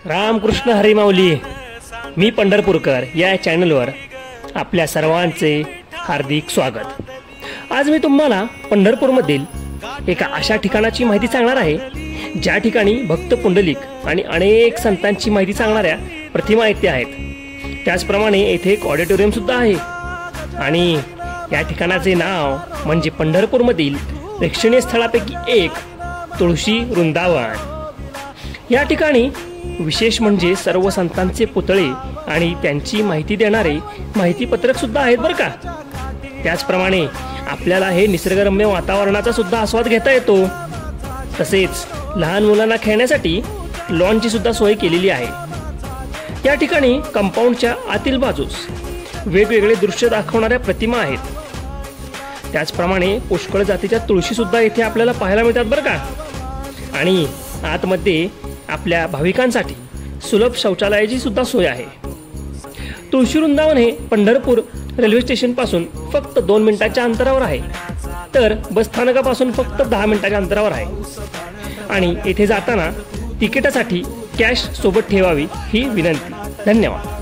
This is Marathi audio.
रामकृष्ण हरी माऊली. मी पंढरपूरकर या चॅनलवर आपल्या सर्वांचे हार्दिक स्वागत. आज मी तुम्हाला पंढरपूरमधील एका अशा ठिकाणाची माहिती सांगणार आहे ज्या ठिकाणी भक्त पुंडलिक आणि अनेक संतांची माहिती सांगणाऱ्या प्रतिमा येथे आहेत. त्याचप्रमाणे येथे एक ऑडिटोरियम सुद्धा आहे आणि या ठिकाणाचे नाव म्हणजे पंढरपूरमधील प्रेक्षणीय स्थळापैकी एक तुळशी वृंदावन. या ठिकाणी विशेष म्हणजे सर्व संतांचे पुतळे आणि त्यांची माहिती देणारे माहितीपत्रक सुद्धा आहेत बरं का. त्याचप्रमाणे आपल्याला हे निसर्गरम्य वातावरणाचा सुद्धा आस्वाद घेता येतो. तसेच लहान मुलांना खेळण्यासाठी लॉनची सुद्धा सोय केलेली आहे. या ठिकाणी कंपाऊंडच्या आतील बाजूस वेगवेगळे दृश्य दाखवणाऱ्या प्रतिमा आहेत. त्याचप्रमाणे पुष्कळ जातीच्या तुळशी सुद्धा येथे आपल्याला पाहायला मिळतात बरं का. आणि आतमध्ये आपल्या भाविकांसाठी सुलभ शौचालयाची सुद्धा सोय आहे. तुळशी वृंदावन हे पंढरपूर रेल्वे स्टेशन पासून फक्त 2 मिनिटांच्या अंतरावर आहे, तर बस स्थानकापासून फक्त 10 मिनिटांच्या अंतरावर आहे. आणि येथे जाताना तिकिटासाठी कॅश सोबत ठेवावी ही विनंती. धन्यवाद.